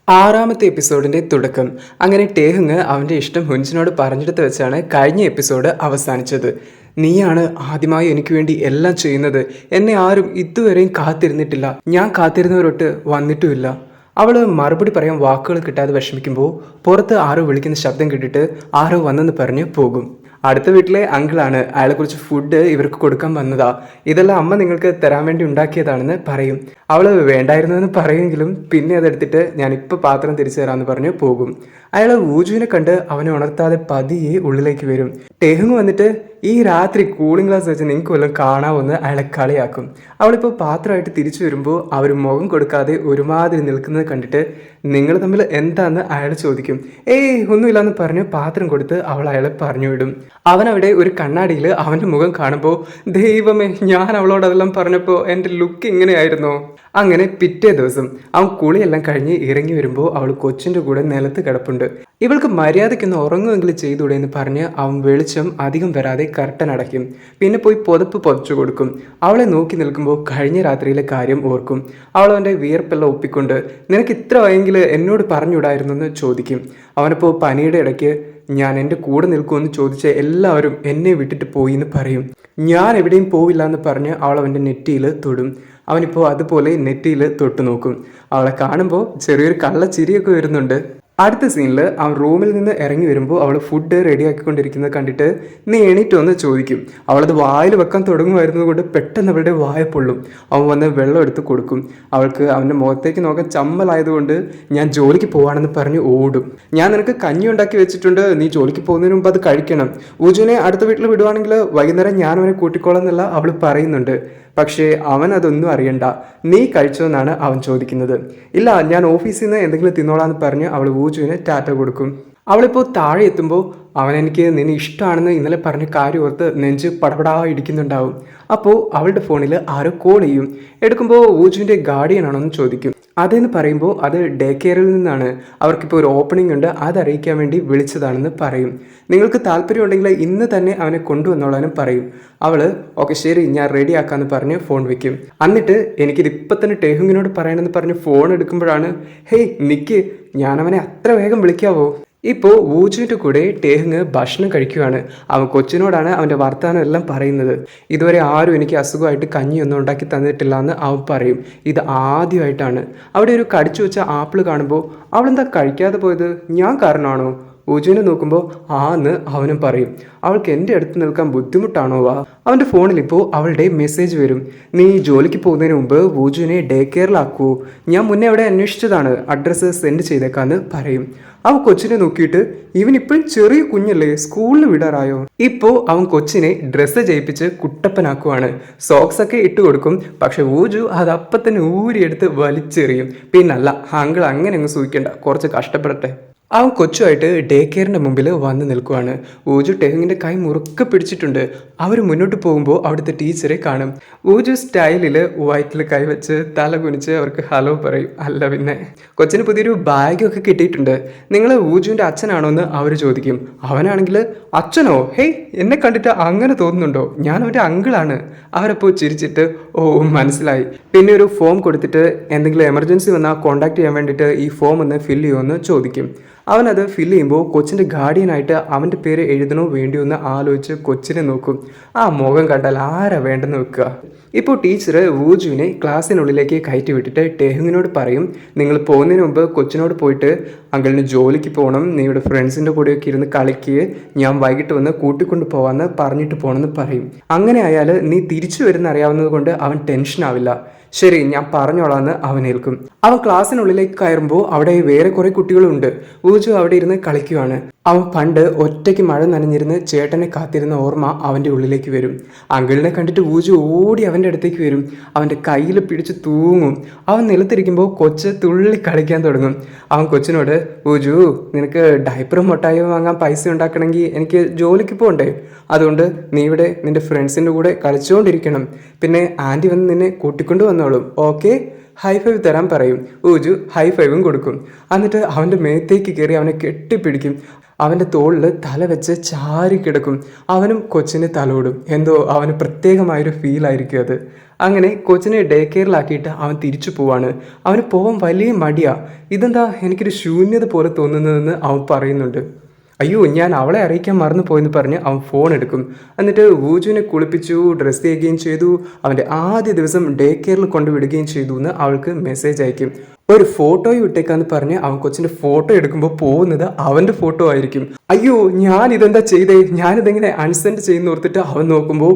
ആറാമത്തെ എപ്പിസോഡിന്റെ തുടക്കം. അങ്ങനെ ടേഹുങ് അവന്റെ ഇഷ്ടം ഹുൻസിനോട് പറഞ്ഞെടുത്ത് വെച്ചാണ് കഴിഞ്ഞ എപ്പിസോഡ് അവസാനിച്ചത്. നീയാണ് ആദ്യമായി എനിക്ക് വേണ്ടി എല്ലാം ചെയ്യുന്നത്. എന്നെ ആരും ഇതുവരെയും കാത്തിരുന്നിട്ടില്ല. ഞാൻ കാത്തിരുന്നവരൊട്ട് വന്നിട്ടുമില്ല. അവള് മറുപടി പറയാൻ വാക്കുകൾ കിട്ടാതെ വിഷമിക്കുമ്പോൾ പുറത്ത് ആരോ വിളിക്കുന്ന ശബ്ദം കേട്ടിട്ട് ആരോ വന്നെന്ന് പറഞ്ഞ് പോകും. അടുത്ത വീട്ടിലെ അങ്കിളാണ്. അയാളെ കുറിച്ച് ഫുഡ് ഇവർക്ക് കൊടുക്കാൻ വന്നതാ. ഇതെല്ലാം അമ്മ നിങ്ങൾക്ക് തരാൻ വേണ്ടി ഉണ്ടാക്കിയതാണെന്ന് പറയും. അവള് വേണ്ടായിരുന്നെന്ന് പറയുമെങ്കിലും പിന്നെ അതെടുത്തിട്ട് ഞാനിപ്പോൾ പാത്രം തിരിച്ചു തരാമെന്ന് പറഞ്ഞ് പോകും. അയാൾ ഊജുവിനെ കണ്ട് അവനെ ഉണർത്താതെ പതിയെ ഉള്ളിലേക്ക് വരും. ടെഹുങ് വന്നിട്ട് ഈ രാത്രി കൂളിംഗ് ഗ്ലാസ് വെച്ച് നിങ്ങൾക്ക് വല്ലതും കാണാമെന്ന് അയാളെ കളിയാക്കും. അവളിപ്പോൾ പാത്രമായിട്ട് തിരിച്ചു വരുമ്പോൾ അവർ മുഖം കൊടുക്കാതെ ഒരുമാതിരി നിൽക്കുന്നത് കണ്ടിട്ട് നിങ്ങൾ തമ്മിൽ എന്താന്ന് അയാൾ ചോദിക്കും. ഏയ് ഒന്നുമില്ലാന്ന് പറഞ്ഞ് പാത്രം കൊടുത്ത് അവൾ അയാളെ പറഞ്ഞു വിടും. അവനവിടെ ഒരു കണ്ണാടിയിൽ അവൻ്റെ മുഖം കാണുമ്പോൾ ദൈവമേ, ഞാൻ അവളോട് അതെല്ലാം പറഞ്ഞപ്പോൾ എൻ്റെ ലുക്ക് ഇങ്ങനെയായിരുന്നോ. അങ്ങനെ പിറ്റേ ദിവസം അവൻ കുളിയെല്ലാം കഴിഞ്ഞ് ഇറങ്ങി വരുമ്പോൾ അവൾ കൊച്ചിൻ്റെ കൂടെ നിലത്ത് കിടപ്പുണ്ട്. ഇവൾക്ക് മര്യാദയ്ക്കൊന്ന് ഉറങ്ങുമെങ്കിലും ചെയ്തുകൂടെ എന്ന് പറഞ്ഞ് അവൻ വെളിച്ചം അധികം വരാതെ കർട്ടൻ അടയ്ക്കും. പിന്നെ പോയി പുതപ്പ് പൊതച്ചു കൊടുക്കും. അവളെ നോക്കി നിൽക്കുമ്പോൾ കഴിഞ്ഞ രാത്രിയിലെ കാര്യം ഓർക്കും. അവൾ അവൻ്റെ വിയർപ്പെല്ലാം ഒപ്പിക്കൊണ്ട് നിനക്ക് ഇത്ര വയെങ്കിൽ എന്നോട് പറഞ്ഞുവിടായിരുന്നു എന്ന് ചോദിക്കും. അവനിപ്പോൾ പനിയുടെ ഇടയ്ക്ക് ഞാൻ എൻ്റെ കൂടെ നിൽക്കുമെന്ന് ചോദിച്ച എല്ലാവരും എന്നെ വിട്ടിട്ട് പോയി എന്ന് പറയും. ഞാൻ എവിടെയും പോവില്ല എന്ന് പറഞ്ഞ് അവൾ അവൻ്റെ നെറ്റിയിൽ തൊടും. അവനിപ്പോൾ അതുപോലെ നെറ്റിയിൽ തൊട്ടു നോക്കും. അവളെ കാണുമ്പോൾ ചെറിയൊരു കള്ളച്ചിരിയൊക്കെ വരുന്നുണ്ട്. അടുത്ത സീനിൽ അവൻ റൂമിൽ നിന്ന് ഇറങ്ങി വരുമ്പോൾ അവൾ ഫുഡ് റെഡിയാക്കിക്കൊണ്ടിരിക്കുന്നത് കണ്ടിട്ട് നീ എണീറ്റ് വന്ന് ചോദിക്കും. അവളത് വായിൽ വെക്കാൻ തുടങ്ങുമായിരുന്നത് കൊണ്ട് പെട്ടെന്ന് അവളുടെ വായ പൊള്ളും. അവൻ വന്ന് വെള്ളം എടുത്ത് കൊടുക്കും. അവൾക്ക് അവൻ്റെ മുഖത്തേക്ക് നോക്കാൻ ചമ്മലായതുകൊണ്ട് ഞാൻ ജോലിക്ക് പോവാണെന്ന് പറഞ്ഞ് ഓടും. ഞാൻ നിനക്ക് കഞ്ഞി ഉണ്ടാക്കി വെച്ചിട്ടുണ്ട്, നീ ജോലിക്ക് പോകുന്നതിന് മുമ്പ് അത് കഴിക്കണം. ഊജുവിനെ അടുത്ത വീട്ടിൽ വിടുവാണെങ്കിൽ വൈകുന്നേരം ഞാൻ അവനെ കൂട്ടിക്കോളാം എന്നല്ല അവൾ പറയുന്നുണ്ട്. പക്ഷേ അവൻ അതൊന്നും അറിയണ്ട. നീ കഴിച്ചോ എന്നാണ് അവൻ ചോദിക്കുന്നത്. ഇല്ല, ഞാൻ ഓഫീസിൽ നിന്ന് എന്തെങ്കിലും തിന്നോളാന്ന് പറഞ്ഞ് അവൾ ഊജുവിന് ടാറ്റ കൊടുക്കും. അവളിപ്പോൾ താഴെ എത്തുമ്പോൾ അവൻ എനിക്ക് നിന്നെ ഇഷ്ടമാണെന്ന് ഇന്നലെ പറഞ്ഞ കാര്യം ഓർത്ത് നെഞ്ച് പടപടാ ഇടിക്കുന്നുണ്ടാവും. അപ്പോൾ അവളുടെ ഫോണിൽ ആരോ കോൾ ചെയ്യും. എടുക്കുമ്പോൾ ഊജുവിൻ്റെ ഗാർഡിയൻ ആണോന്ന് ചോദിക്കും. അതെന്ന് പറയുമ്പോൾ അത് ഡേ കെയറിൽ നിന്നാണ്. അവർക്കിപ്പോൾ ഒരു ഓപ്പണിംഗ് ഉണ്ട്, അതറിയിക്കാൻ വേണ്ടി വിളിച്ചതാണെന്ന് പറയും. നിങ്ങൾക്ക് താല്പര്യമുണ്ടെങ്കിൽ ഇന്ന് തന്നെ അവനെ കൊണ്ടുവന്നോളാനും പറയും. അവൾ ഓക്കെ ശരി ഞാൻ റെഡി ആക്കാമെന്ന് പറഞ്ഞ് ഫോൺ വെക്കും. എന്നിട്ട് എനിക്കിത് ഇപ്പം തന്നെ ടെഹുങ്ങിനോട് പറയണമെന്ന് പറഞ്ഞ് ഫോൺ എടുക്കുമ്പോഴാണ് ഹേയ് നിക്ക്, ഞാനവനെ അത്ര വേഗം വിളിക്കാവോ. ഇപ്പോൾ ഊജുവിൻ്റെ കൂടെ ടെഹുങ് ഭക്ഷണം കഴിക്കുകയാണ്. അവൻ കൊച്ചിനോടാണ് അവൻ്റെ വർത്തമാനം എല്ലാം പറയുന്നത്. ഇതുവരെ ആരും എനിക്ക് അസുഖമായിട്ട് കഞ്ഞിയൊന്നും ഉണ്ടാക്കി തന്നിട്ടില്ല എന്ന് അവൻ പറയും. ഇത് ആദ്യമായിട്ടാണ്. അവിടെ ഒരു കടിച്ചു വെച്ച ആപ്പിൾ കാണുമ്പോൾ അവളെന്താ കഴിക്കാതെ പോയത്, ഞാൻ കാരണമാണോ. ഊജുവിനെ നോക്കുമ്പോൾ ആന്ന് അവനും പറയും. അവൾക്ക് എൻ്റെ അടുത്ത് നിൽക്കാൻ ബുദ്ധിമുട്ടാണോ വാ. അവൻ്റെ ഫോണിൽ ഇപ്പോൾ അവളുടെ മെസ്സേജ് വരും. നീ ജോലിക്ക് പോകുന്നതിന് മുമ്പ് ഊജുവിനെ ഡേ കെയറിലാക്കുമോ, ഞാൻ മുന്നേ അവിടെ അന്വേഷിച്ചതാണ്, അഡ്രസ്സ് സെൻഡ് ചെയ്തേക്കാന്ന് പറയും. അവൻ കൊച്ചിനെ നോക്കിയിട്ട് ഇവൻ ഇപ്പോഴും ചെറിയ കുഞ്ഞല്ലേ, സ്കൂളിൽ വിടാറായോ. ഇപ്പോൾ അവൻ കൊച്ചിനെ ഡ്രസ്സ് ചെയ്യിപ്പിച്ച് കുട്ടപ്പനാക്കുവാണ്. സോക്സ് ഒക്കെ ഇട്ട് കൊടുക്കും. പക്ഷെ ഊജു അത് അപ്പം തന്നെ ഊരിയെടുത്ത് വലിച്ചെറിയും. പിന്നല്ല, അങ്കിൾ അങ്ങനെ അങ്ങ് സൂക്ഷിക്കണ്ട, കുറച്ച് കഷ്ടപ്പെടട്ടെ. അവൻ കൊച്ചുമായിട്ട് ഡേ കെയറിൻ്റെ മുമ്പിൽ വന്ന് നിൽക്കുവാണ്. ഊജു ടെഹുങ്ങിൻ്റെ കൈ മുറുക്കെ പിടിച്ചിട്ടുണ്ട്. അവർ മുന്നോട്ട് പോകുമ്പോൾ അവിടുത്തെ ടീച്ചറെ കാണും. ഊജു സ്റ്റൈലിൽ വയറ്റിൽ കൈവച്ച് തല കുനിച്ച് അവർക്ക് ഹലോ പറയും. അല്ല പിന്നെ കൊച്ചിന് പുതിയൊരു ബാഗൊക്കെ കിട്ടിയിട്ടുണ്ട്. നിങ്ങൾ ഊജുവിൻ്റെ അച്ഛനാണോ എന്ന് അവർ ചോദിക്കും. അവനാണെങ്കിൽ അച്ഛനോ, ഹേയ് എന്നെ കണ്ടിട്ട് അങ്ങനെ തോന്നുന്നുണ്ടോ, ഞാൻ അവൻ്റെ അങ്കിളാണ്. അവരപ്പോൾ ചിരിച്ചിട്ട് ഓ മനസ്സിലായി. പിന്നെ ഒരു ഫോം കൊടുത്തിട്ട് എന്തെങ്കിലും എമർജൻസി വന്നാൽ കോൺടാക്ട് ചെയ്യാൻ വേണ്ടിയിട്ട് ഈ ഫോം ഒന്ന് ഫില്ല് ചെയ്യുമെന്ന് ചോദിക്കും. അവനത് ഫില്ല് ചെയ്യുമ്പോൾ കൊച്ചിൻ്റെ ഗാർഡിയനായിട്ട് അവൻ്റെ പേര് എഴുതണോ വേണ്ടിയോ എന്ന് ആലോചിച്ച് കൊച്ചിനെ നോക്കും. ആ മുഖം കണ്ടാൽ ആരാ വേണ്ടെന്ന് വെക്കുക. ഇപ്പോൾ ടീച്ചർ ഊജുവിനെ ക്ലാസ്സിനുള്ളിലേക്ക് കയറ്റി വിട്ടിട്ട് ടെഹുങ്ങിനോട് പറയും, നിങ്ങൾ പോകുന്നതിന് മുമ്പ് കൊച്ചിനോട് പോയിട്ട് അങ്കിളിന് ജോലിക്ക് പോകണം, നീയുടെ ഫ്രണ്ട്സിൻ്റെ കൂടെയൊക്കെ ഇരുന്ന് കളിക്കുക, ഞാൻ വൈകിട്ട് വന്ന് കൂട്ടിക്കൊണ്ട് പോകാമെന്ന് പറഞ്ഞിട്ട് പോകണമെന്ന് പറയും. അങ്ങനെ ആയാൽ നീ തിരിച്ചു വരുന്ന അറിയാവുന്നത് കൊണ്ട് അവൻ ടെൻഷൻ ആവില്ല. ശരി ഞാൻ പറഞ്ഞോളാന്ന് അവൻ ഏൽക്കും. അവൻ ക്ലാസ്സിനുള്ളിലേക്ക് കയറുമ്പോൾ അവിടെ വേറെ കുറെ കുട്ടികളുണ്ട്. ഊജു അവിടെ ഇരുന്ന് കളിക്കുവാണ്. അവൻ പണ്ട് ഒറ്റയ്ക്ക് മഴ നനഞ്ഞിരുന്ന് ചേട്ടനെ കാത്തിരുന്ന ഓർമ്മ അവൻ്റെ ഉള്ളിലേക്ക് വരും. അങ്കിളിനെ കണ്ടിട്ട് ഊജു ഓടി അവൻ്റെ അടുത്തേക്ക് വരും. അവൻ്റെ കയ്യിൽ പിടിച്ച് തൂങ്ങും. അവൻ നിലത്തിരിക്കുമ്പോൾ കൊച്ച് തുള്ളി കളിക്കാൻ തുടങ്ങും. അവൻ കൊച്ചിനോട് ഊജു നിനക്ക് ഡയപ്പറും മുട്ടായും വാങ്ങാൻ പൈസ ഉണ്ടാക്കണമെങ്കിൽ എനിക്ക് ജോലിക്ക് പോകണ്ടേ, അതുകൊണ്ട് നീ ഇവിടെ നിൻ്റെ ഫ്രണ്ട്സിൻ്റെ കൂടെ കളിച്ചുകൊണ്ടിരിക്കണം. പിന്നെ ആൻറ്റി വന്ന് നിന്നെ കൂട്ടിക്കൊണ്ട് വന്നോളും, ഓക്കെ. ഹൈ ഫൈവ് തരാൻ പറയും. ഊജു ഹൈ ഫൈവും കൊടുക്കും. എന്നിട്ട് അവൻ്റെ മേത്തേക്ക് കയറി അവനെ കെട്ടിപ്പിടിക്കും. അവൻ്റെ തോളിൽ തല വെച്ച് ചാരി കിടക്കും. അവനും കൊച്ചിനെ തലോടും. എന്തോ അവന് പ്രത്യേകമായൊരു ഫീലായിരിക്കും അത്. അങ്ങനെ കൊച്ചിനെ ഡേ കെയറിലാക്കിയിട്ട് അവൻ തിരിച്ചു പോവാണ്. അവന് പോകാൻ വലിയ മടിയാ. ഇതെന്താ എനിക്കൊരു ശൂന്യത പോലെ തോന്നുന്നതെന്ന് അവൻ പറയുന്നുണ്ട്. അയ്യോ, ഞാൻ അവളെ അറിയിക്കാൻ മറന്നു പോയെന്ന് പറഞ്ഞ് അവൻ ഫോൺ എടുക്കും. എന്നിട്ട് വൂജുവിനെ കുളിപ്പിച്ചു, ഡ്രസ്സ് ചെയ്യുകയും ചെയ്തു. അവൻ്റെ ആദ്യ ദിവസം ഡേ കെയറിൽ കൊണ്ടുവിടുകയും ചെയ്തു എന്ന് അവൾക്ക് മെസ്സേജ് അയക്കും. ഒരു ഫോട്ടോയും ഇട്ടേക്കാന്ന് പറഞ്ഞ് അവൻ കൊച്ചിൻ്റെ ഫോട്ടോ എടുക്കുമ്പോൾ പോകുന്നത് അവൻ്റെ ഫോട്ടോ ആയിരിക്കും. അയ്യോ, ഞാൻ ഇതെന്താ ചെയ്തേ, ഞാനിതെങ്ങനെ അൺസെൻഡ് ചെയ്യുന്ന ഓർത്തിട്ട് അവൻ നോക്കുമ്പോൾ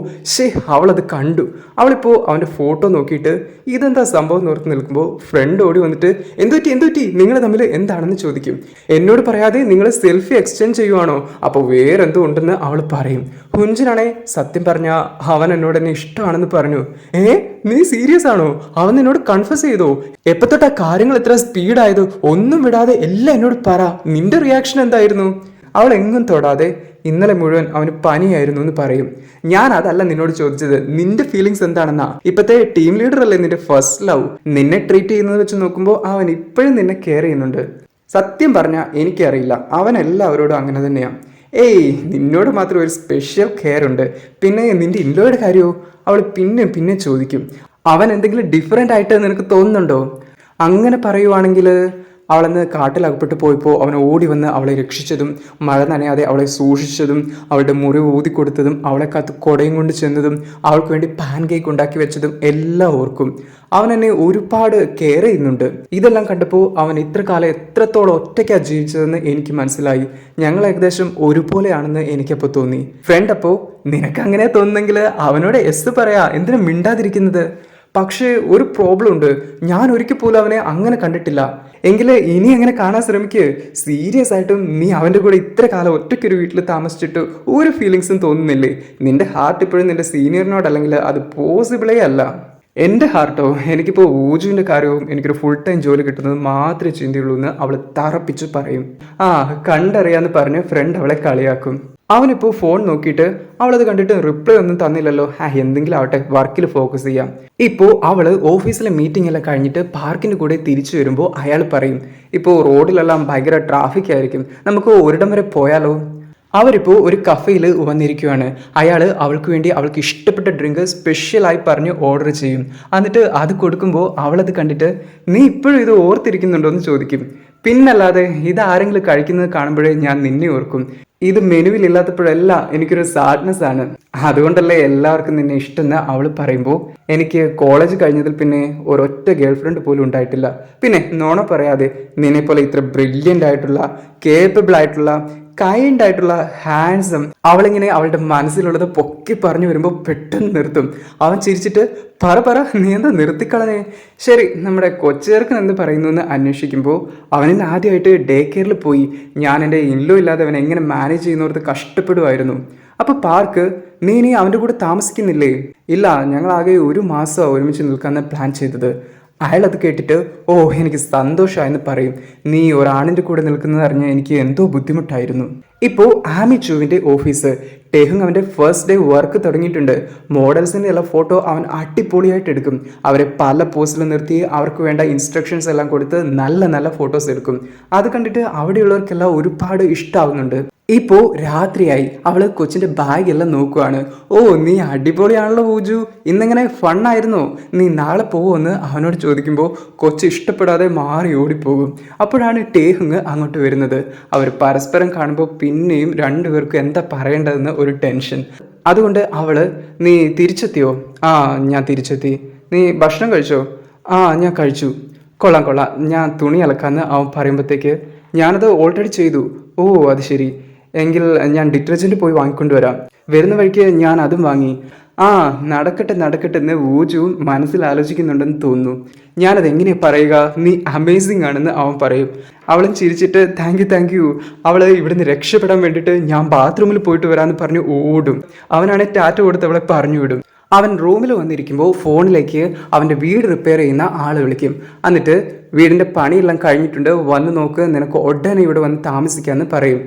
അവളത് കണ്ടു. അവളിപ്പോൾ അവൻ്റെ ഫോട്ടോ നോക്കിയിട്ട് ഇതെന്താ സംഭവം എന്ന് ഓർത്ത് നിൽക്കുമ്പോൾ ഫ്രണ്ട് ഓടി വന്നിട്ട് എന്തുപറ്റി നിങ്ങൾ തമ്മിൽ എന്താണെന്ന് ചോദിക്കും. എന്നോട് പറയാതെ നിങ്ങൾ സെൽഫി എക്സ്ചേഞ്ച് ചെയ്യുവാണോ? അപ്പോൾ വേറെന്തോ ഉണ്ടെന്ന് അവൾ പറയും. ഹുൻജനാണേ സത്യം പറഞ്ഞ അവൻ എന്നോട് എന്നെ ഇഷ്ടമാണെന്ന് പറഞ്ഞു. നീ സീരിയസ് ആണോ? അവൻ എന്നോട് കൺഫസ് ചെയ്തോ? എപ്പോ തൊട്ടാ കാര്യങ്ങൾ ഇത്ര സ്പീഡായത്? ഒന്നും വിടാതെ എല്ലാം എന്നോട് പറ. നിന്റെ റിയാക്ഷൻ എന്തായിരുന്നു? അവൾ എങ്ങും തൊടാതെ ഇന്നലെ മുഴുവൻ അവന് പനിയായിരുന്നു എന്ന് പറയും. ഞാൻ അതല്ല നിന്നോട് ചോദിച്ചത്, നിന്റെ ഫീലിങ്സ് എന്താണെന്നാ. ഇപ്പത്തെ ടീം ലീഡർ അല്ലേ നിന്റെ ഫസ്റ്റ് ലവ്. നിന്നെ ട്രീറ്റ് ചെയ്യുന്നത് വെച്ച് നോക്കുമ്പോൾ അവൻ ഇപ്പോഴും നിന്നെ കെയർ ചെയ്യുന്നുണ്ട്. സത്യം പറഞ്ഞാൽ എനിക്കറിയില്ല, അവൻ എല്ലാവരോടും അങ്ങനെ തന്നെയാണ്. നിന്നോട് മാത്രം ഒരു സ്പെഷ്യൽ കെയർ ഉണ്ട്. പിന്നെ നിന്റെ ഇൻലോയുടെ കാര്യമോ? അവൾ പിന്നെ ചോദിക്കും. അവൻ എന്തെങ്കിലും ഡിഫറെൻ്റ് ആയിട്ട് നിനക്ക് തോന്നുന്നുണ്ടോ? അങ്ങനെ പറയുവാണെങ്കിൽ അവളന്ന് കാട്ടിലകപ്പെട്ട് പോയപ്പോൾ അവൻ ഓടി വന്ന് അവളെ രക്ഷിച്ചതും, മഴ നനയാതെ അവളെ സൂക്ഷിച്ചതും, അവളുടെ മുറിവ് ഊതിക്കൊടുത്തതും, അവളെ കാത്ത് കുടയും കൊണ്ട് ചെന്നതും, അവൾക്ക് വേണ്ടി പാൻ കേക്ക് ഉണ്ടാക്കി വെച്ചതും എല്ലാം ഓർക്കും. അവൻ എന്നെ ഒരുപാട് കെയർ ചെയ്യുന്നുണ്ട്. ഇതെല്ലാം കണ്ടപ്പോൾ അവൻ ഇത്ര കാലം എത്രത്തോളം ഒറ്റയ്ക്കാണ് ജീവിച്ചതെന്ന് എനിക്ക് മനസ്സിലായി. ഞങ്ങൾ ഏകദേശം ഒരുപോലെയാണെന്ന് എനിക്കപ്പോൾ തോന്നി. ഫ്രണ്ട്, അപ്പോൾ നിനക്ക് അങ്ങനെ തോന്നുന്നെങ്കിൽ അവനോട് എസ് പറയാ, എന്തിനാ മിണ്ടാതിരിക്കുന്നത്? പക്ഷേ ഒരു പ്രോബ്ലം ഉണ്ട്, ഞാൻ ഒരിക്കൽ പോലും അവനെ അങ്ങനെ കണ്ടിട്ടില്ല. എങ്കിൽ ഇനി അങ്ങനെ കാണാൻ ശ്രമിക്ക്. സീരിയസ് ആയിട്ടും നീ അവൻ്റെ കൂടെ ഇത്ര കാലം ഒറ്റയ്ക്കൊരു വീട്ടിൽ താമസിച്ചിട്ട് ഒരു ഫീലിങ്സും തോന്നുന്നില്ലേ? നിന്റെ ഹാർട്ട് ഇപ്പോഴും നിന്റെ സീനിയറിനോടല്ലെങ്കിൽ അത് പോസിബിളേ അല്ല. എൻ്റെ ഹാർട്ടോ, എനിക്കിപ്പോൾ ഊജുവിൻ്റെ കാര്യവും എനിക്കൊരു ഫുൾ ടൈം ജോലി കിട്ടുന്നത് മാത്രമേ ചിന്തയുള്ളൂ എന്ന് അവൾ തറപ്പിച്ച് പറയും. കണ്ടറിയാന്ന് പറഞ്ഞ് ഫ്രണ്ട് അവളെ കളിയാക്കും. അവനിപ്പോൾ ഫോൺ നോക്കിയിട്ട് അവളത് കണ്ടിട്ട് റിപ്ലൈ ഒന്നും തന്നില്ലല്ലോ. എന്തെങ്കിലും ആവട്ടെ, വർക്കിൽ ഫോക്കസ് ചെയ്യാം. ഇപ്പോൾ അവൾ ഓഫീസിലെ മീറ്റിംഗ് എല്ലാം കഴിഞ്ഞിട്ട് പാർക്കിൻ്റെ കൂടെ തിരിച്ചു വരുമ്പോൾ അയാൾ പറയും, ഇപ്പോൾ റോഡിലെല്ലാം ഭയങ്കര ട്രാഫിക് ആയിരിക്കും, നമുക്ക് ഒരിടം വരെ പോയാലോ? അവരിപ്പോൾ ഒരു കഫേയിൽ വന്നിരിക്കുകയാണ്. അയാൾ അവൾക്ക് വേണ്ടി അവൾക്ക് ഇഷ്ടപ്പെട്ട ഡ്രിങ്ക് സ്പെഷ്യലായി പറഞ്ഞ് ഓർഡർ ചെയ്യും. എന്നിട്ട് അത് കൊടുക്കുമ്പോൾ അവളത് കണ്ടിട്ട് നീ ഇപ്പോഴും ഇത് ഓർത്തിരിക്കുന്നുണ്ടോ എന്ന് ചോദിക്കും. പിന്നല്ലാതെ ഇത് ആരെങ്കിലും കഴിക്കുന്നത് കാണുമ്പോഴേ ഞാൻ നിന്നെ ഓർക്കും. ഇത് മെനുവിലില്ലാത്തപ്പോഴല്ല എനിക്കൊരു സാഡ്നെസ് ആണ്. അതുകൊണ്ടല്ലേ എല്ലാവർക്കും നിന്നെ ഇഷ്ടമെന്ന് അവൾ പറയുമ്പോൾ എനിക്ക് കോളേജ് കഴിഞ്ഞതിൽ പിന്നെ ഒരൊറ്റ ഗേൾഫ്രണ്ട് പോലും ഉണ്ടായിട്ടില്ല. പിന്നെ നോണ പറയാതെ നിന്നെപ്പോലെ ഇത്ര ബ്രില്യൻ്റ് ആയിട്ടുള്ള, കേപ്പബിൾ ആയിട്ടുള്ള, കൈൻഡ് ആയിട്ടുള്ള, ഹാൻഡ്സം. അവളിങ്ങനെ അവളുടെ മനസ്സിലുള്ളത് പൊക്കി പറഞ്ഞു വരുമ്പോൾ പെട്ടെന്ന് നിർത്തും. അവൻ ചിരിച്ചിട്ട് പറ നീ എന്താ നിർത്തിക്കളഞ്ഞേ? ശരി, നമ്മുടെ കൊച്ചേർക്കൻ എന്ത് പറയുന്നു എന്ന് അന്വേഷിക്കുമ്പോൾ അവനിന്ന് ആദ്യമായിട്ട് ഡേ കെയറിൽ പോയി. ഞാൻ എൻ്റെ ഇൻലോ ഇല്ലാതെ അവൻ എങ്ങനെ മാനേജ് ചെയ്യുന്നവർക്ക് കഷ്ടപ്പെടുമായിരുന്നു. അപ്പോൾ പാർക്ക്, നീ ഇനി അവൻ്റെ കൂടെ താമസിക്കുന്നില്ലേ? ഇല്ല, ഞങ്ങളാകെ ഒരു മാസം ഒരുമിച്ച് നിൽക്കാമെന്ന് പ്ലാൻ ചെയ്തത്. അയാളത് കേട്ടിട്ട് എനിക്ക് സന്തോഷമായെന്ന് പറയും. നീ ഒരാണിൻ്റെ കൂടെ നിൽക്കുന്നത് അറിഞ്ഞാൽ എനിക്ക് എന്തോ ബുദ്ധിമുട്ടായിരുന്നു. ഇപ്പോൾ ആമിച്ചുവിൻ്റെ ഓഫീസ്. ടേഹുങ് അവൻ്റെ ഫസ്റ്റ് ഡേ വർക്ക് തുടങ്ങിയിട്ടുണ്ട്. മോഡൽസിൻ്റെ എല്ലാ ഫോട്ടോ അവൻ അടിപൊളിയായിട്ട് എടുക്കും. അവരെ പല പോസ്റ്റിൽ നിർത്തി അവർക്ക് വേണ്ട ഇൻസ്ട്രക്ഷൻസ് എല്ലാം കൊടുത്ത് നല്ല നല്ല ഫോട്ടോസ് എടുക്കും. അത് കണ്ടിട്ട് അവിടെയുള്ളവർക്കെല്ലാം ഒരുപാട് ഇഷ്ടമാവുന്നുണ്ട്. ഇപ്പോൾ രാത്രിയായി. അവൾ കൊച്ചിൻ്റെ ബാഗെല്ലാം നോക്കുവാണ്. നീ അടിപൊളിയാണല്ലോ ഊജു, ഇന്നെങ്ങനെ ഫണ്ണായിരുന്നോ? നീ നാളെ പോകുമെന്ന് അവനോട് ചോദിക്കുമ്പോൾ കൊച്ച് ഇഷ്ടപ്പെടാതെ മാറി ഓടിപ്പോകും. അപ്പോഴാണ് ടേഹുങ് അങ്ങോട്ട് വരുന്നത്. അവർ പരസ്പരം കാണുമ്പോൾ പിന്നെയും രണ്ടുപേർക്കും എന്താ പറയേണ്ടതെന്ന് ഒരു ടെൻഷൻ. അതുകൊണ്ട് അവൾ, നീ തിരിച്ചെത്തിയോ? ഞാൻ തിരിച്ചെത്തി. നീ ഭക്ഷണം കഴിച്ചോ? ഞാൻ കഴിച്ചു. കൊള്ളാം, ഞാൻ തുണി അലക്കാമെന്ന് അവൻ പറയുമ്പോഴത്തേക്ക് ഞാനത് ഓൾറെഡി ചെയ്തു. അത് ശരി, എങ്കിൽ ഞാൻ ഡിറ്റർജൻറ്റ് പോയി വാങ്ങിക്കൊണ്ടുവരാം. വരുന്ന വഴിക്ക് ഞാൻ അതും വാങ്ങി. നടക്കട്ടെ എന്ന് ഊജുവും മനസ്സിൽ ആലോചിക്കുന്നുണ്ടെന്ന് തോന്നുന്നു. ഞാനത് എങ്ങനെയാണ് പറയുക? നീ അമേസിങ് ആണെന്ന് അവൻ പറയും. അവളും ചിരിച്ചിട്ട് താങ്ക് യു. അവൾ ഇവിടുന്ന് രക്ഷപ്പെടാൻ വേണ്ടിയിട്ട് ഞാൻ ബാത്റൂമിൽ പോയിട്ട് വരാമെന്ന് പറഞ്ഞ് ഓടും. അവനാണെങ്കിൽ ടാറ്റ കൊടുത്ത് അവളെ പറഞ്ഞു വിടും. അവൻ റൂമിൽ വന്നിരിക്കുമ്പോൾ ഫോണിലേക്ക് അവൻ്റെ വീട് റിപ്പയർ ചെയ്യുന്ന ആൾ വിളിക്കും. എന്നിട്ട് വീടിൻ്റെ പണിയെല്ലാം കഴിഞ്ഞിട്ടുണ്ട്, വന്ന് നോക്ക്, നിനക്ക് ഉടനെ ഇവിടെ വന്ന് താമസിക്കാമെന്ന് പറയും.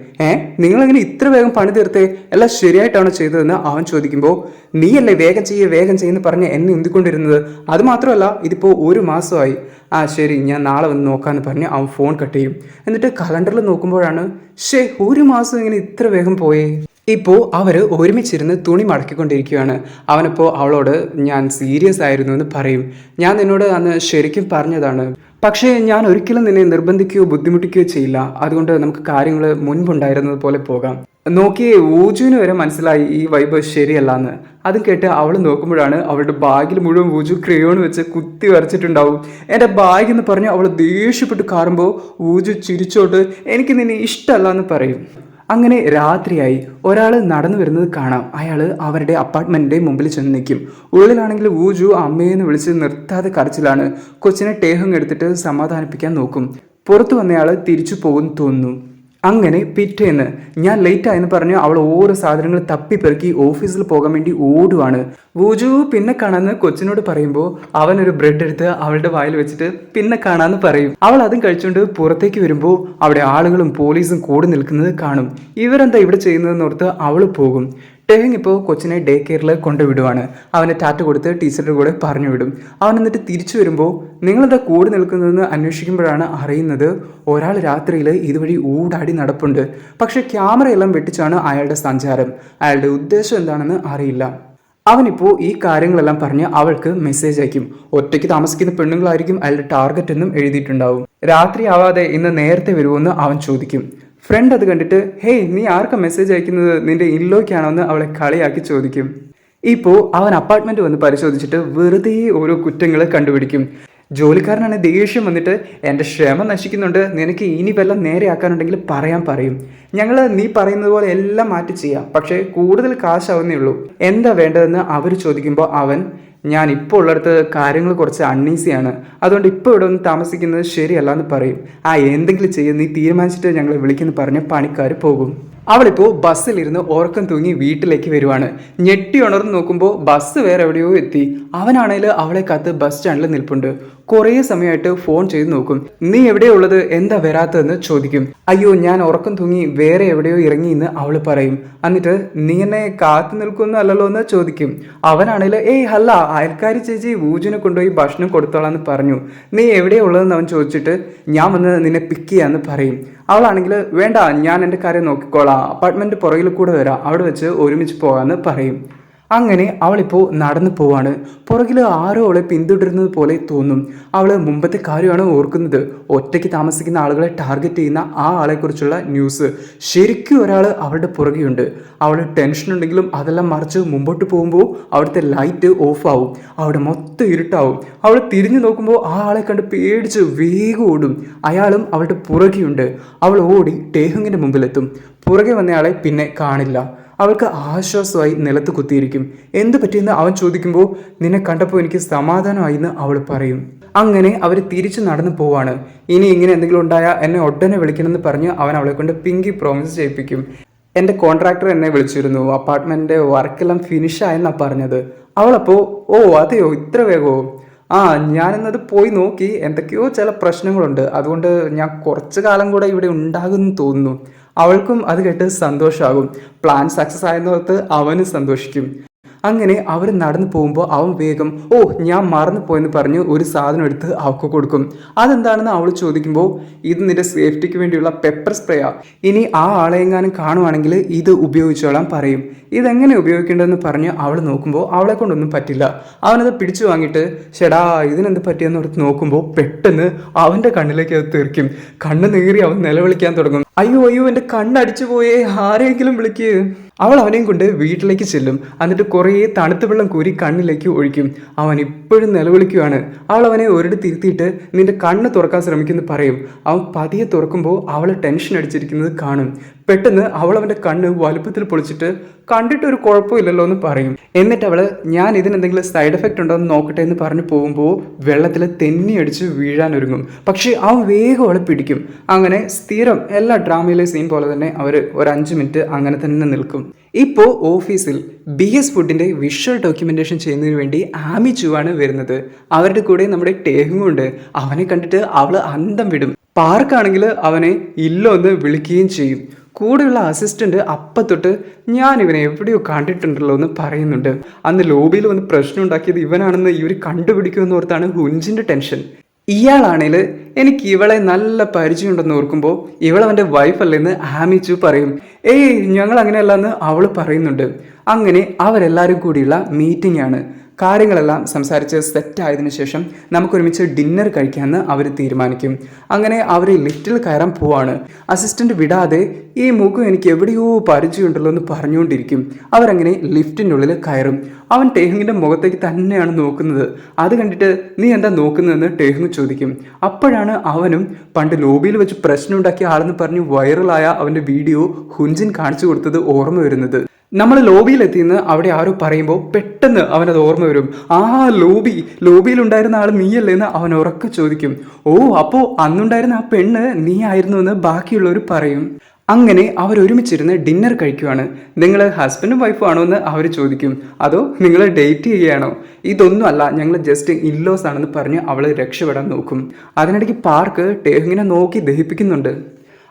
നിങ്ങളെങ്ങനെ ഇത്ര വേഗം പണി തീർത്തേ? എല്ലാം ശരിയായിട്ടാണോ ചെയ്തതെന്ന് അവൻ ചോദിക്കുമ്പോൾ നീയല്ലേ വേഗം ചെയ്യുമെന്ന് പറഞ്ഞ് എന്നെ ഉന്തിക്കൊണ്ടിരുന്നത്? അത് മാത്രമല്ല, ഇതിപ്പോൾ ഒരു മാസമായി. ശരി, ഞാൻ നാളെ വന്ന് നോക്കാമെന്ന് പറഞ്ഞ് അവൻ ഫോൺ കട്ട് ചെയ്യും. എന്നിട്ട് കലണ്ടറിൽ നോക്കുമ്പോഴാണ് ഒരു മാസം ഇങ്ങനെ ഇത്ര വേഗം പോയേ. ഇപ്പോൾ അവർ ഒരുമിച്ചിരുന്ന് തുണി മടക്കിക്കൊണ്ടിരിക്കുകയാണ്. അവനപ്പോൾ അവളോട് ഞാൻ സീരിയസ് ആയിരുന്നു എന്ന് പറയും. ഞാൻ നിന്നോട് അന്ന് ശരിക്കും പറഞ്ഞതാണ്, പക്ഷേ ഞാൻ ഒരിക്കലും നിന്നെ നിർബന്ധിക്കുകയോ ബുദ്ധിമുട്ടിക്കുകയോ ചെയ്യില്ല. അതുകൊണ്ട് നമുക്ക് കാര്യങ്ങൾ മുൻപുണ്ടായിരുന്നത് പോലെ പോകാം. നോക്കിയേ ഊജുവിന് വരെ മനസ്സിലായി ഈ വൈബ് ശരിയല്ല എന്ന്. അതും കേട്ട് അവൾ നോക്കുമ്പോഴാണ് അവളുടെ ബാഗിൽ മുഴുവൻ ഊജു ക്രയോൺ വെച്ച് കുത്തി വരച്ചിട്ടുണ്ടാവും. എൻ്റെ ബാഗ് എന്ന് പറഞ്ഞ് അവൾ ദേഷ്യപ്പെട്ട് കാറുമ്പോൾ ഊജു ചിരിച്ചോട്ട് എനിക്ക് നിന്നെ ഇഷ്ടമല്ല എന്ന് പറയും. അങ്ങനെ രാത്രിയായി. ഒരാൾ നടന്നു വരുന്നത് കാണാം. അയാൾ അവരുടെ അപ്പാർട്ട്മെൻറ്റിൻ്റെ മുമ്പിൽ ചെന്ന് നിൽക്കും. ഉള്ളിലാണെങ്കിൽ ഊജു അമ്മയെന്ന് വിളിച്ച് നിർത്താതെ കരച്ചിലാണ്. കൊച്ചിനെ ടേഹം എടുത്തിട്ട് സമാധാനിപ്പിക്കാൻ നോക്കും. പുറത്തു വന്നയാൾ തിരിച്ചു പോകും തോന്നുന്നു. അങ്ങനെ പിറ്റേന്ന് ഞാൻ ലേറ്റായെന്ന് പറഞ്ഞ് അവൾ ഓരോ സാധനങ്ങൾ തപ്പിപ്പെറുക്കി ഓഫീസിൽ പോകാൻ വേണ്ടി ഓടുവാണ്. വൂജു പിന്നെ കാണാന്ന് കൊച്ചിനോട് പറയുമ്പോൾ അവനൊരു ബ്രെഡ് എടുത്ത് അവളുടെ വായിൽ വെച്ചിട്ട് പിന്നെ കാണാന്ന് പറയും. അവൾ അതും കഴിച്ചുകൊണ്ട് പുറത്തേക്ക് വരുമ്പോൾ അവിടെ ആളുകളും പോലീസും കൂടി നിൽക്കുന്നത് കാണും. ഇവരെന്താ ഇവിടെ ചെയ്യുന്നതെന്ന് ഓർത്ത് അവൾ പോകും. ടെഹങ് ഇപ്പോൾ കൊച്ചിനെ ഡേ കെയറിൽ കൊണ്ടുവിടുവാണ്. അവനെ ടാറ്റ കൊടുത്ത് ടീച്ചറുടെ കൂടെ പറഞ്ഞു വിടും. അവൻ എന്നിട്ട് തിരിച്ചു വരുമ്പോൾ നിങ്ങളെന്താ കൂടി നിൽക്കുന്നതെന്ന് അന്വേഷിക്കുമ്പോഴാണ് അറിയുന്നത് ഒരാൾ രാത്രിയിൽ ഇതുവഴി ഊടാടി നടപ്പുണ്ട്. പക്ഷേ ക്യാമറയെല്ലാം വെട്ടിച്ചാണ് അയാളുടെ സഞ്ചാരം. അയാളുടെ ഉദ്ദേശം എന്താണെന്ന് അറിയില്ല. അവനിപ്പോൾ ഈ കാര്യങ്ങളെല്ലാം പറഞ്ഞ് അവൾക്ക് മെസ്സേജ് അയക്കും. ഒറ്റയ്ക്ക് താമസിക്കുന്ന പെണ്ണുങ്ങളായിരിക്കും അയാളുടെ ടാർഗറ്റ് എന്നും എഴുതിയിട്ടുണ്ടാവും. രാത്രി ആവാതെ ഇന്ന് നേരത്തെ വരുമെന്ന് അവൻ ചോദിക്കും. ഫ്രണ്ട് അത് കണ്ടിട്ട് ഹേയ് നീ ആർക്കാ മെസ്സേജ് അയക്കുന്നത്, നിന്റെ ഇല്ലോയ്ക്കാണോ എന്ന് അവളെ കളിയാക്കി ചോദിക്കും. ഇപ്പോൾ അവൻ അപ്പാർട്ട്മെന്റ് വന്ന് പരിശോധിച്ചിട്ട് വെറുതെ ഓരോ കുറ്റങ്ങൾ കണ്ടുപിടിക്കും. ജോലിക്കാരനാണ് ദേഷ്യം വന്നിട്ട് എൻ്റെ ക്ഷമ നശിക്കുന്നുണ്ട്, നിനക്ക് ഇനി വല്ലതും നേരെയാക്കാനുണ്ടെങ്കിൽ പറയും. ഞങ്ങൾ നീ പറയുന്നത് പോലെ എല്ലാം മാറ്റി ചെയ്യാം, പക്ഷേ കൂടുതൽ കാശാവുന്നേ ഉള്ളൂ, എന്താ വേണ്ടതെന്ന് അവർ ചോദിക്കുമ്പോൾ അവൻ ഞാൻ ഇപ്പോൾ ഉള്ളിടത്ത് കാര്യങ്ങൾ കുറച്ച് അൺഈസിയാണ്, അതുകൊണ്ട് ഇപ്പോൾ ഇവിടെ ഒന്ന് താമസിക്കുന്നത് ശരിയല്ല എന്ന് പറയും. എന്തെങ്കിലും ചെയ്യും, നീ തീരുമാനിച്ചിട്ട് ഞങ്ങളെ വിളിക്കുന്നു പറഞ്ഞ് പണിക്കാർ പോകും. അവളിപ്പോൾ ബസ്സിലിരുന്ന് ഉറക്കം തൂങ്ങി വീട്ടിലേക്ക് വരുവാണ്. ഞെട്ടി ഉണർന്ന് നോക്കുമ്പോൾ ബസ് വേറെ എവിടെയോ എത്തി. അവനാണെങ്കിൽ അവളെ കാത്ത് ബസ് സ്റ്റാൻഡിൽ നിൽപ്പുണ്ട്. കുറേ സമയമായിട്ട് ഫോൺ ചെയ്ത് നോക്കും. നീ എവിടെയുള്ളത്, എന്താ വരാത്തതെന്ന് ചോദിക്കും. അയ്യോ ഞാൻ ഉറക്കം തൂങ്ങി വേറെ എവിടെയോ ഇറങ്ങി എന്ന് അവൾ പറയും. എന്നിട്ട് നീ എന്നെ കാത്തു നിൽക്കുന്നു അല്ലല്ലോ എന്ന് ചോദിക്കും. അവനാണെങ്കിൽ അല്ല, അയൽക്കാരി ചേച്ചി ഊജിനെ കൊണ്ടുപോയി ഭക്ഷണം കൊടുത്തോളാന്ന് പറഞ്ഞു, നീ എവിടെയുള്ളതെന്ന് അവൻ ചോദിച്ചിട്ട് ഞാൻ വന്ന് നിന്നെ പിക്ക് ചെയ്യാന്ന് പറയും. അവളാണെങ്കിൽ വേണ്ട ഞാൻ എൻ്റെ കാര്യം നോക്കിക്കോളാം, അപ്പാർട്ട്മെൻറ്റ് പുറകിൽ കൂടെ വരാം, അവിടെ വെച്ച് ഒരുമിച്ച് പോകാമെന്ന് പറയും. അങ്ങനെ അവളിപ്പോൾ നടന്നു പോവാണ്. പുറകിൽ ആരോ അവളെ പിന്തുടരുന്നത് പോലെ തോന്നും. അവൾ മുമ്പത്തെ കാര്യമാണ് ഓർക്കുന്നത്. ഒറ്റയ്ക്ക് താമസിക്കുന്ന ആളുകളെ ടാർഗറ്റ് ചെയ്യുന്ന ആ ആളെക്കുറിച്ചുള്ള ന്യൂസ്. ശരിക്കും ഒരാൾ അവളുടെ പുറകെയുണ്ട്. അവൾ ടെൻഷൻ ഉണ്ടെങ്കിലും അതെല്ലാം മറിച്ച് മുമ്പോട്ട് പോകുമ്പോൾ അവിടുത്തെ ലൈറ്റ് ഓഫ് ആവും. അവിടെ മൊത്തം ഇരുട്ടാവും. അവൾ തിരിഞ്ഞു നോക്കുമ്പോൾ ആ ആളെ കണ്ട് പേടിച്ച് വേഗം ഓടും. അയാളും അവളുടെ പുറകെയുണ്ട്. അവൾ ഓടി ടേഹങ്ങിൻ്റെ മുമ്പിലെത്തും. പുറകെ വന്നയാളെ പിന്നെ കാണില്ല. അവൾക്ക് ആശ്വാസമായി നിലത്ത് കുത്തിയിരിക്കും. എന്ത് പറ്റിയെന്ന് അവൻ ചോദിക്കുമ്പോൾ നിന്നെ കണ്ടപ്പോൾ എനിക്ക് സമാധാനമായി എന്ന് അവൾ പറയും. അങ്ങനെ അവർ തിരിച്ചു നടന്നു പോവാണ്. ഇനി ഇങ്ങനെ എന്തെങ്കിലും ഉണ്ടായാൽ എന്നെ ഉടനെ വിളിക്കണമെന്ന് പറഞ്ഞ് അവൻ അവളെ കൊണ്ട് പിങ്കി പ്രോമിസ് ചെയ്യിപ്പിക്കും. എൻ്റെ കോൺട്രാക്ടർ എന്നെ വിളിച്ചിരുന്നു, അപ്പാർട്ട്മെൻറ്റിൻ്റെ വർക്കെല്ലാം ഫിനിഷായെന്നാണ് പറഞ്ഞത്. അവളപ്പോൾ അതെയോ ഇത്ര വേഗമോ, ഞാനെന്നത് പോയി നോക്കി, എന്തൊക്കെയോ ചില പ്രശ്നങ്ങളുണ്ട്, അതുകൊണ്ട് ഞാൻ കുറച്ചു കാലം കൂടെ ഇവിടെ ഉണ്ടാകുമെന്ന് തോന്നുന്നു. അവൾക്കും അത് കേട്ട് സന്തോഷമാകും. പ്ലാൻ സക്സസ് ആയെന്നോർത്ത് അവനും സന്തോഷിക്കും. അങ്ങനെ അവർ നടന്നു പോകുമ്പോൾ അവൻ വേഗം ഞാൻ മറന്നു പോയെന്ന് പറഞ്ഞ് ഒരു സാധനം എടുത്ത് അവൾക്ക് കൊടുക്കും. അതെന്താണെന്ന് അവൾ ചോദിക്കുമ്പോൾ ഇത് നിന്റെ സേഫ്റ്റിക്ക് വേണ്ടിയുള്ള പെപ്പർ സ്പ്രേയാ, ഇനി ആ ആളെയെങ്ങാനും കാണുവാണെങ്കിൽ ഇത് ഉപയോഗിച്ചോളാൻ പറയും. ഇതെങ്ങനെ ഉപയോഗിക്കേണ്ടതെന്ന് പറഞ്ഞ് അവൾ നോക്കുമ്പോൾ അവളെ കൊണ്ടൊന്നും പറ്റില്ല. അവനത് പിടിച്ചു വാങ്ങിയിട്ട് ചേടാ ഇതിനെന്ത് പറ്റിയെന്ന് ഓർത്ത് നോക്കുമ്പോൾ പെട്ടെന്ന് അവൻ്റെ കണ്ണിലേക്ക് അത് തെറിക്കും. കണ്ണ് നീറി അവൻ നിലവിളിക്കാൻ തുടങ്ങും. അയ്യോ എൻ്റെ കണ്ണടിച്ചു പോയേ, ആരെങ്കിലും വിളിക്ക്. അവൾ അവനെയും കൊണ്ട് വീട്ടിലേക്ക് ചെല്ലും. എന്നിട്ട് കുറേ തണുത്ത വെള്ളം കോരി കണ്ണിലേക്ക് ഒഴിക്കും. അവൻ ഇപ്പോഴും നിലവിളിക്കുകയാണ്. അവൾ അവനെ ഒരിടത്ത് ഇരുത്തിയിട്ട് നിന്റെ കണ്ണ് തുറക്കാൻ ശ്രമിക്കുമെന്ന് പറയും. അവൻ പതിയെ തുറക്കുമ്പോൾ അവൾ ടെൻഷൻ അടിച്ചിരിക്കുന്നത് കാണും. പെട്ടെന്ന് അവൾ അവൻ്റെ കണ്ണ് വലുപ്പത്തിൽ പൊളിച്ചിട്ട് കണ്ടിട്ടൊരു കുഴപ്പമില്ലല്ലോ എന്ന് പറയും. എന്നിട്ട് അവൾ ഞാൻ ഇതിനെന്തെങ്കിലും സൈഡ് എഫക്റ്റ് ഉണ്ടോ എന്ന് നോക്കട്ടെ എന്ന് പറഞ്ഞു പോകുമ്പോൾ വെള്ളത്തിൽ തെന്നി അടിച്ച് വീഴാനൊരുങ്ങും. പക്ഷേ അവൻ വേഗം അവളെ പിടിക്കും. അങ്ങനെ സ്ഥിരം എല്ലാ ഡ്രാമയിലെ സീൻ പോലെ തന്നെ അവർ ഒരു 5 മിനിറ്റ് അങ്ങനെ തന്നെ നിൽക്കും. ഇപ്പോൾ ഓഫീസിൽ BS ഫുഡിൻ്റെ വിഷ്വൽ ഡോക്യുമെൻറ്റേഷൻ ചെയ്യുന്നതിന് വേണ്ടി ആമി ചുവാണ് വരുന്നത്. അവരുടെ കൂടെ നമ്മുടെ ടേഹും ഉണ്ട്. അവനെ കണ്ടിട്ട് അവൾ അന്തം വിടും. പാർക്കാണെങ്കിൽ അവനെ ഇല്ലോന്ന് വിളിക്കുകയും ചെയ്യും. കൂടെയുള്ള അസിസ്റ്റന്റ് അപ്പത്തൊട്ട് ഞാൻ ഇവനെ എവിടെയോ കണ്ടിട്ടുണ്ടല്ലോ എന്ന് പറയുന്നുണ്ട്. അന്ന് ലോബിയിൽ വന്ന് പ്രശ്നം ഉണ്ടാക്കിയത് ഇവനാണെന്ന് ഇവർ കണ്ടുപിടിക്കുമെന്ന് ഓർത്താണ് ഹുഞ്ചിൻ്റെ ടെൻഷൻ. ഇയാളാണേൽ എനിക്ക് ഇവളെ നല്ല പരിചയമുണ്ടെന്ന് ഓർക്കുമ്പോൾ ഇവളവൻ്റെ വൈഫല്ലെന്ന് ആമിച്ചു പറയും. ഏയ് ഞങ്ങൾ അങ്ങനെയല്ലെന്ന് അവൾ പറയുന്നുണ്ട്. അങ്ങനെ അവരെല്ലാവരും കൂടിയുള്ള മീറ്റിംഗ് ആണ്. കാര്യങ്ങളെല്ലാം സംസാരിച്ച് സെറ്റായതിനു ശേഷം നമുക്കൊരുമിച്ച് ഡിന്നർ കഴിക്കാമെന്ന് അവർ തീരുമാനിക്കും. അങ്ങനെ അവർ ലിഫ്റ്റിൽ കയറാൻ പോവാണ്. അസിസ്റ്റന്റ് വിടാതെ ഈ മുഖം എനിക്ക് എവിടെയോ പരിചയമുണ്ടല്ലോ എന്ന് പറഞ്ഞുകൊണ്ടിരിക്കും. അവരങ്ങനെ ലിഫ്റ്റിനുള്ളിൽ കയറും. അവൻ ടേഹിങ്ങിൻ്റെ മുഖത്തേക്ക് തന്നെയാണ് നോക്കുന്നത്. അത് കണ്ടിട്ട് നീ എന്താ നോക്കുന്നതെന്ന് ടേഹിങ് ചോദിക്കും. അപ്പോഴാണ് അവനും പണ്ട് ലോബിയിൽ വെച്ച് പ്രശ്നം ഉണ്ടാക്കിയ ആളെന്ന് പറഞ്ഞ് വൈറലായ അവൻ്റെ വീഡിയോ ഹുൻജിൻ കാണിച്ചു കൊടുത്തത് ഓർമ്മ വരുന്നത്. നമ്മൾ ലോബിയിലെത്തിയെന്ന് അവിടെ ആരോ പറയുമ്പോൾ പെട്ടെന്ന് അവനത് ഓർമ്മ വരും. ലോബിയിലുണ്ടായിരുന്ന ആൾ നീയല്ലേ എന്ന് അവൻ ഉറക്കെ ചോദിക്കും. ഓ, അപ്പോൾ അന്നുണ്ടായിരുന്ന ആ പെണ്ണ് നീ ആയിരുന്നു എന്ന് ബാക്കിയുള്ളവർ പറയും. അങ്ങനെ അവരൊരുമിച്ചിരുന്ന് ഡിന്നർ കഴിക്കുവാണ്. നിങ്ങൾ ഹസ്ബൻഡും വൈഫും ആണോ എന്ന് അവർ ചോദിക്കും. അതോ നിങ്ങൾ ഡേറ്റ് ചെയ്യുകയാണോ? ഇതൊന്നുമല്ല, ഞങ്ങൾ ജസ്റ്റ് ഇല്ലോസ് ആണെന്ന് പറഞ്ഞ് അവൾ രക്ഷപ്പെടാൻ നോക്കും. അതിനിടയ്ക്ക് പാർക്ക് ടേഹിങ്ങിനെ നോക്കി ദഹിപ്പിക്കുന്നുണ്ട്.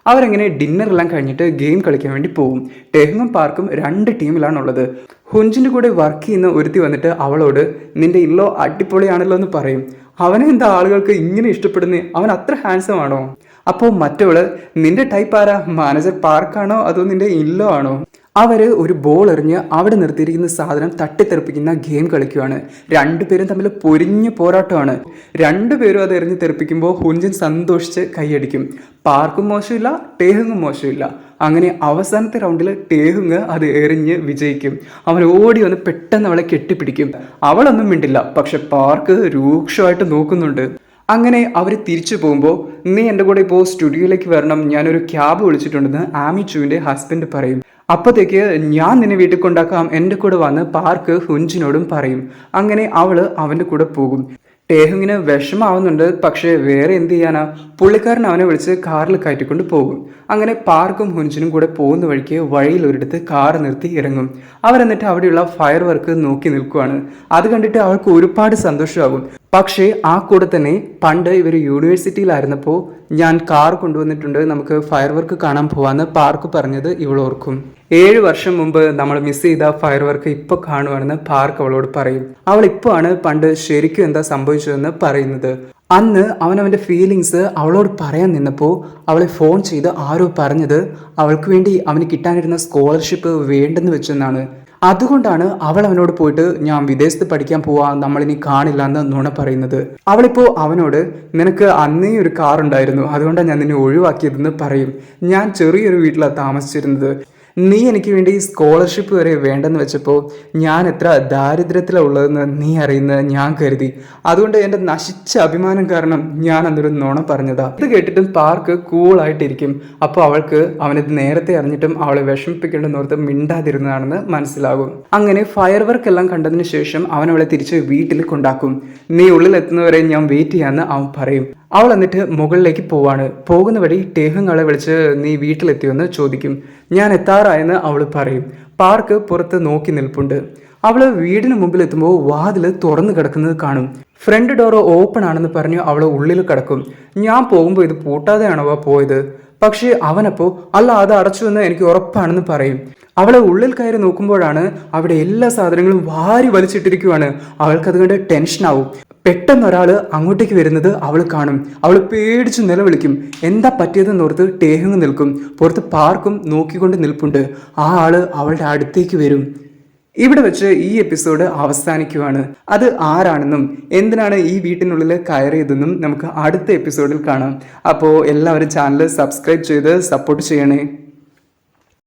അവരങ്ങനെ ഡിന്നറെല്ലാം കഴിഞ്ഞിട്ട് ഗെയിം കളിക്കാൻ വേണ്ടി പോകും. ടേഹിങ്ങും പാർക്കും 2 ടീമിലാണുള്ളത്. ഹുഞ്ചിൻ്റെ കൂടെ വർക്ക് ചെയ്യുന്ന ഒരുത്തി വന്നിട്ട് അവളോട് നിന്റെ ഇല്ലോ അടിപൊളിയാണല്ലോ എന്ന് പറയും. അവനെ എന്താ ആളുകൾക്ക് ഇങ്ങനെ ഇഷ്ടപ്പെടുന്നേ? അവൻ അത്ര ഹാൻസം ആണോ? അപ്പോൾ മറ്റവള് നിന്റെ ടൈപ്പ് ആരാ? മാനേജർ പാർക്കാണോ അതോ നിന്റെ ഇല്ലോ ആണോ? അവർ ഒരു ബോൾ എറിഞ്ഞ് അവിടെ നിർത്തിയിരിക്കുന്ന സാധനം തട്ടിത്തെറിപ്പിക്കുന്ന ഗെയിം കളിക്കുകയാണ്. 2 പേരും തമ്മിൽ പൊരിഞ്ഞ പോരാട്ടമാണ്. 2 പേരും അത് എറിഞ്ഞ് തെറിപ്പിക്കുമ്പോൾ ഹുൻജിൻ സന്തോഷിച്ച് കൈയടിക്കും. പാർക്കും മോശമില്ല, ടേഹിങ്ങും മോശമില്ല. അങ്ങനെ അവസാനത്തെ റൗണ്ടിൽ ടേഹിങ് അത് എറിഞ്ഞ് വിജയിക്കും. അവൻ ഓടി വന്ന് പെട്ടെന്ന് അവളെ കെട്ടിപ്പിടിക്കും. അവളൊന്നും മിണ്ടില്ല, പക്ഷെ പാർക്ക് രൂക്ഷമായിട്ട് നോക്കുന്നുണ്ട്. അങ്ങനെ അവർ തിരിച്ചു പോകുമ്പോൾ നീ എൻ്റെ കൂടെ ഇപ്പോൾ സ്റ്റുഡിയോയിലേക്ക് വരണം, ഞാനൊരു ക്യാബ് വിളിച്ചിട്ടുണ്ടെന്ന് ആമിച്ചുവിൻ്റെ ഹസ്ബൻഡ് പറയും. അപ്പോഴത്തേക്ക് ഞാൻ നിന്നെ വീട്ടിൽ കൊണ്ടാക്കാം, എൻ്റെ കൂടെ വന്ന് പാർക്ക് ഹുഞ്ചിനോടും പറയും. അങ്ങനെ അവൾ അവൻ്റെ കൂടെ പോകും. ടേഹിങ്ങിന് വിഷമാവുന്നുണ്ട്, പക്ഷേ വേറെ എന്ത് ചെയ്യാനാ? പുള്ളിക്കാരൻ അവനെ വിളിച്ച് കാറിൽ കയറ്റിക്കൊണ്ട് പോകും. അങ്ങനെ പാർക്കും ഹുഞ്ചിനും കൂടെ പോകുന്ന വഴിക്ക് വഴിയിൽ ഒരിടത്ത് കാർ നിർത്തി ഇറങ്ങും. അവരെന്നിട്ട് അവിടെയുള്ള ഫയർ വർക്ക് നോക്കി നിൽക്കുവാണ്. അത് കണ്ടിട്ട് അവൾക്ക് ഒരുപാട് സന്തോഷമാകും. പക്ഷേ ആ കൂടെ തന്നെ പണ്ട് ഇവർ യൂണിവേഴ്സിറ്റിയിലായിരുന്നപ്പോൾ ഞാൻ കാർ കൊണ്ടുവന്നിട്ടുണ്ട്, നമുക്ക് ഫയർ വർക്ക് കാണാൻ പോവാന്ന് പാർക്ക് പറഞ്ഞത് ഇവൾ ഓർക്കും. 7 വർഷം മുമ്പ് നമ്മൾ മിസ് ചെയ്ത ഫയർ വർക്ക് ഇപ്പോൾ കാണുവാണെന്ന് പാർക്ക് അവളോട് പറയും. അവൾ ഇപ്പോൾ ആണ് പണ്ട് ശരിക്കും എന്താ സംഭവിച്ചതെന്ന് പറയുന്നത്. അന്ന് അവനവൻ്റെ ഫീലിങ്സ് അവളോട് പറയാൻ നിന്നപ്പോൾ അവളെ ഫോൺ ചെയ്ത് ആരോ പറഞ്ഞത് അവൾക്ക് വേണ്ടി അവന് കിട്ടാനിരുന്ന സ്കോളർഷിപ്പ് വേണ്ടെന്ന് വെച്ചെന്നാണ്. അതുകൊണ്ടാണ് അവൾ അവനോട് പോയിട്ട് ഞാൻ വിദേശത്ത് പഠിക്കാൻ പോവാ, നമ്മളിനി കാണില്ല എന്ന് നുണ പറയുന്നത്. അവളിപ്പോൾ അവനോട് നിനക്ക് അന്നേ ഒരു കാർ ഉണ്ടായിരുന്നു, അതുകൊണ്ടാണ് ഞാൻ നിന്നെ ഒഴിവാക്കിയതെന്ന് പറയും. ഞാൻ ചെറിയൊരു വീട്ടിലാണ് താമസിച്ചിരുന്നത്, നീ എനിക്ക് വേണ്ടി സ്കോളർഷിപ്പ് വരെ വേണ്ടെന്ന് വെച്ചപ്പോൾ ഞാൻ എത്ര ദാരിദ്ര്യത്തിലാണ് ഉള്ളതെന്ന് നീ അറിയുന്നത് ഞാൻ കരുതി. അതുകൊണ്ട് എൻ്റെ നശിച്ച അഭിമാനം കാരണം ഞാൻ അന്നൊരു നുണ പറഞ്ഞതാ. ഇത് കേട്ടിട്ടും പാർക്ക് കൂളായിട്ടിരിക്കും. അപ്പോൾ അവൾക്ക് അവനത് നേരത്തെ അറിഞ്ഞിട്ടും അവളെ വിഷമിപ്പിക്കേണ്ടെന്നോർത്ത് മിണ്ടാതിരുന്നതാണെന്ന് മനസ്സിലാകും. അങ്ങനെ ഫയർ വർക്ക് എല്ലാം കണ്ടതിന് ശേഷം അവൻ അവളെ തിരിച്ച് വീട്ടിൽ കൊണ്ടാക്കും. നീ ഉള്ളിലെത്തുന്നവരെ ഞാൻ വെയിറ്റ് ചെയ്യാമെന്ന് അവൻ പറയും. അവൾ എന്നിട്ട് മുകളിലേക്ക് പോവാണ്. പോകുന്ന വഴി ടേഹിങ് അവളെ വിളിച്ച് നീ വീട്ടിലെത്തിയോന്ന് ചോദിക്കും. ഞാൻ എത്താറായെന്ന് അവൾ പറയും. പാർക്ക് പുറത്ത് നോക്കി നിൽപ്പുണ്ട്. അവൾ വീടിന് മുമ്പിൽ എത്തുമ്പോൾ വാതിൽ തുറന്നു കിടക്കുന്നത് കാണും. ഫ്രണ്ട് ഡോറ് ഓപ്പൺ ആണെന്ന് പറഞ്ഞ് അവൾ ഉള്ളിൽ കിടക്കും. ഞാൻ പോകുമ്പോൾ ഇത് പൂട്ടാതെയാണോ പോയത്? പക്ഷേ അവനപ്പോൾ അല്ല, അത് അടച്ചുവെന്ന് എനിക്ക് ഉറപ്പാണെന്ന് പറയും. അവളെ ഉള്ളിൽ കയറി നോക്കുമ്പോഴാണ് അവിടെ എല്ലാ സാധനങ്ങളും വാരി വലിച്ചിട്ടിരിക്കുവാണ്. അവൾക്കത് കണ്ട് ടെൻഷനാവും. പെട്ടെന്ന് ഒരാൾ അങ്ങോട്ടേക്ക് വരുന്നത് അവൾ കാണും. അവൾ പേടിച്ച് നിലവിളിക്കും. എന്താ പറ്റിയതെന്നോർത്ത് ടേഹിങ് നിൽക്കും. പുറത്ത് പാർക്കും നോക്കിക്കൊണ്ട് നിൽപ്പുണ്ട്. ആ ആള് അവളുടെ അടുത്തേക്ക് വരും. ഇവിടെ വെച്ച് ഈ എപ്പിസോഡ് അവസാനിക്കുവാണ്. അത് ആരാണെന്നും എന്തിനാണ് ഈ വീട്ടിനുള്ളിൽ കയറിയതെന്നും നമുക്ക് അടുത്ത എപ്പിസോഡിൽ കാണാം. അപ്പോൾ എല്ലാവരും ചാനൽ സബ്സ്ക്രൈബ് ചെയ്ത് സപ്പോർട്ട് ചെയ്യണേ.